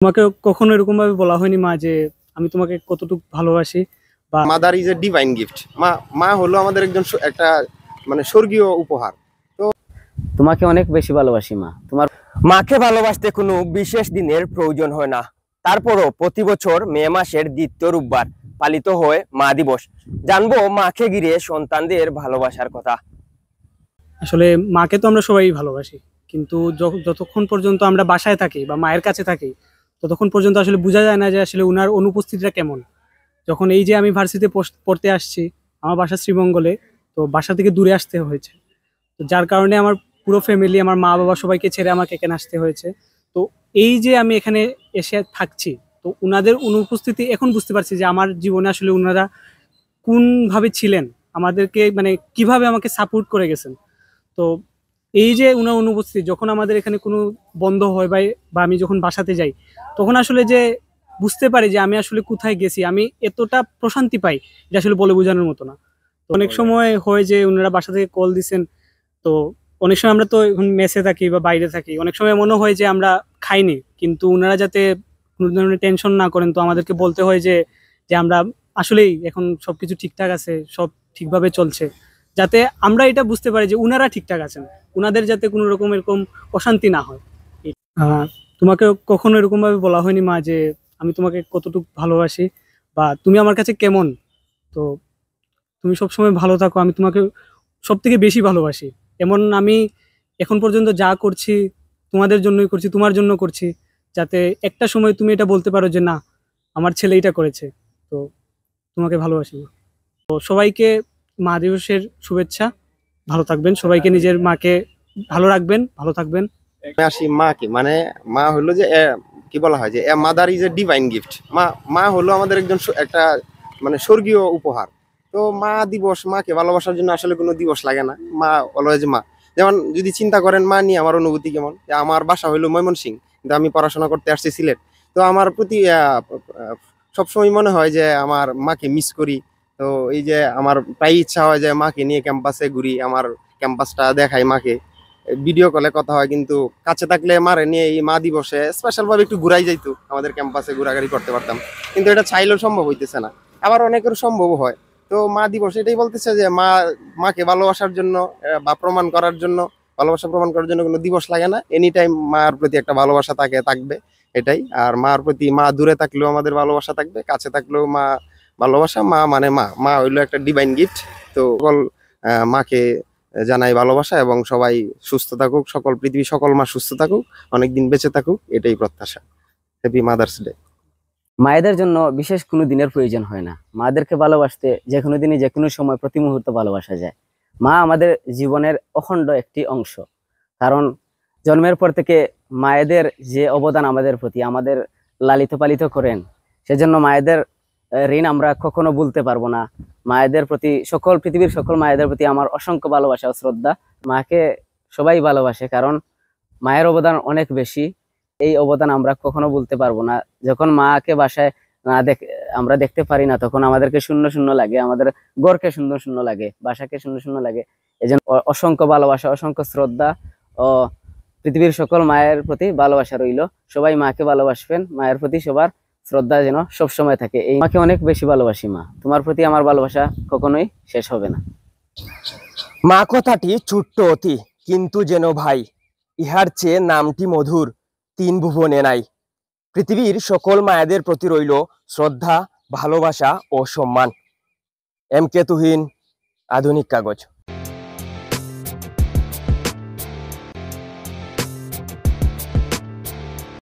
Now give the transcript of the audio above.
তোমাকে কখনো এরকম ভাবে বলা হয়নি মা যে আমি তোমাকে কতটুকু ভালোবাসি বা mother is a divine gift. মা মা হলো আমাদের একজন একটা মানে স্বর্গীয় উপহার। তো তোমাকে অনেক বেশি ভালোবাসি মা। তোমার মাকে ভালোবাসতে কোনো বিশেষ দিনের প্রয়োজন হয় না। তারপরও প্রতি বছর মে মাসের দ্বিতীয় রোববার পালিত হয় মা দিবস। জানবো মাকে ঘিরে সন্তানদের ভালোবাসার কথা। আসলে মাকে তো আমরা সবাই ভালোবাসি, কিন্তু যতক্ষণ পর্যন্ত আমরা বাসায় থাকি বা মায়ের কাছে থাকি ততক্ষণ পর্যন্ত আসলে বোঝা যায় না যে আসলে উনার অনুপস্থিতিটা কেমন। যখন এই যে আমি ভার্সিটিতে পড়তে আসছি, আমার বাসা শ্রীমঙ্গলে, তো বাসা থেকে দূরে আসতে হয়েছে, তো যার কারণে আমার পুরো ফ্যামিলি, আমার মা বাবা সবাইকে ছেড়ে আমাকে এখানে আসতে হয়েছে। তো এই যে আমি এখানে এসে থাকছি, তো উনাদের অনুপস্থিতি এখন বুঝতে পারছি যে আমার জীবনে আসলে উনারা কোনভাবে ছিলেন, আমাদেরকে মানে কিভাবে আমাকে সাপোর্ট করে গেছেন। তো এই যে উনার অনুপস্থিতি, যখন আমাদের এখানে কোনো বন্ধ হয় বা আমি যখন বাসাতে যাই, তখন আসলে যে বুঝতে পারি যে আমি আসলে কোথায় গেছি, আমি এতটা প্রশান্তি পাই যে আসলে বলে বোঝানোর মতো না। তো অনেক সময় হয় যে ওনারা বাসা থেকে কল দিছেন, তো অনেক সময় আমরা তো এখন মেসে থাকি বা বাইরে থাকি, অনেক সময় মনে হয় যে আমরা খাইনি, কিন্তু ওনারা যাতে কোনো ধরনের টেনশন না করেন, তো আমাদেরকে বলতে হয় যে যে আমরা আসলেই এখন সবকিছু ঠিকঠাক আছে, সব ঠিকভাবে চলছে, যাতে আমরা এটা বুঝতে পারি যে উনারা ঠিকঠাক আছেন, উনাদের যাতে কোনো রকম এরকম অশান্তি না হয়। আহ, তোমাকে কখনো এরকম ভাবে বলা হয়নি মা যে আমি তোমাকে কতটুকু ভালোবাসি বা তুমি আমার কাছে কেমন। তো তুমি সবসময় ভালো থাকো, আমি তোমাকে সব থেকে বেশি ভালোবাসি। এমন আমি এখন পর্যন্ত যা করছি তোমাদের জন্যই করছি, তোমার জন্য করছি, যাতে একটা সময় তুমি এটা বলতে পারো যে না, আমার ছেলে এটা করেছে। তো তোমাকে ভালোবাসি মা। তো সবাইকে মা দিবসের শুভেচ্ছা। ভালো থাকবেন, সবাইকে নিজের মাকে ভালো রাখবেন, ভালো থাকবেন। আমি আসি মাকে, মানে মা হলো যে কি বলা হয় যে mother is a divine gift. মা মা হলো আমাদের একজন একটা মানে স্বর্গীয় উপহার। তো মা দিবস, মাকে ভালোবাসার জন্য আসলে কোনো দিবস লাগে না, মা অলওয়েজ মা। যেমন যদি চিন্তা করেন মা নিয়ে আমার অনুভূতি কেমন, যে আমার বাসা হইলো ময়মনসিংহ, কিন্তু আমি পড়াশোনা করতে আসছি সিলেট। তো আমার প্রতি সবসময় মনে হয় যে আমার মাকে মিস করি। তো এই যে আমার প্রায় ইচ্ছা হয় যে মাকে নিয়ে ক্যাম্পাসে ঘুরি, আমার ক্যাম্পাসটা দেখাই মাকে, ভিডিও কলে কথা হয়। কিন্তু কাছে থাকলে মারে নিয়ে এই মা দিবসে স্পেশাল ভাবে একটু ঘুরাই যাইতো, আমাদের ক্যাম্পাসে ঘোরাঘুরি করতে পারতাম। কিন্তু এটা চাইলেও সম্ভব হইতেছে না, আবার অনেকের সম্ভব হয়। তো মা দিবস এটাই বলতেছে যে মাকে ভালোবাসার জন্য বা প্রমাণ করার জন্য, ভালোবাসা প্রমাণ করার জন্য কোনো দিবস লাগে না। এনি টাইম মার প্রতি একটা ভালোবাসা থাকবে, এটাই। আর মার প্রতি, মা দূরে থাকলেও আমাদের ভালোবাসা থাকবে, কাছে থাকলেও মা ভালোবাসা। মা মানে মা, মা হইলো একটা ডিভাইন গিফট। তো সকল মাকে জানাই ভালোবাসা, এবং সবাই সুস্থ থাকুক, পৃথিবীর সকল মা সুস্থ থাকুক, অনেকদিন বেঁচে থাকুক, এটাই প্রত্যাশা। Happy mother's day. মায়েদের জন্য বিশেষ কোনো দিনের প্রয়োজন হয় না। মাদেরকে ভালোবাসতে যে কোনো দিনই, যে কোনো সময়, প্রতি মুহূর্ত ভালোবাসা যায়। মা আমাদের জীবনের অখণ্ড একটি অংশ। কারণ জন্মের পর থেকে মায়েদের যে অবদান আমাদের প্রতি, আমাদের লালিত পালিত করেন, সেজন্য মায়েদের ঋণ আমরা কখনো ভুলতে পারবো না। মায়েদের প্রতি, পৃথিবীর সকল মায়েদের প্রতি আমার অসংখ্য ভালোবাসা ও শ্রদ্ধা। মাকে সবাই ভালোবাসে, কারণ মায়ের অবদান অনেক বেশি। এই অবদান আমরা কখনো ভুলতে পারবো না। যখন মাকে বাসায় আমরা দেখতে পারি না, তখন আমাদেরকে শূন্য শূন্য লাগে, আমাদের ঘরকে শূন্য শূন্য লাগে, বাসাকে শূন্য শূন্য লাগে। এই জন্য অসংখ্য ভালোবাসা, অসংখ্য শ্রদ্ধা ও পৃথিবীর সকল মায়ের প্রতি ভালোবাসা রইল। সবাই মাকে ভালোবাসবেন, মায়ের প্রতি সবার শ্রদ্ধা যেন সবসময় থাকে। এই মাকে অনেক বেশি ভালোবাসি মা। তোমার প্রতি আমার ভালোবাসা কখনোই শেষ হবে না। মা কথাটি ছোট্ট অতি, কিন্তু যেন ভাই। ইহার চেয়ে নামটি মধুর, তিন ভুবনে নাই। পৃথিবীর সকল মায়েদের প্রতি রইল শ্রদ্ধা, ভালোবাসা ও সম্মান। এম কে তুহিন, আধুনিক কাগজ।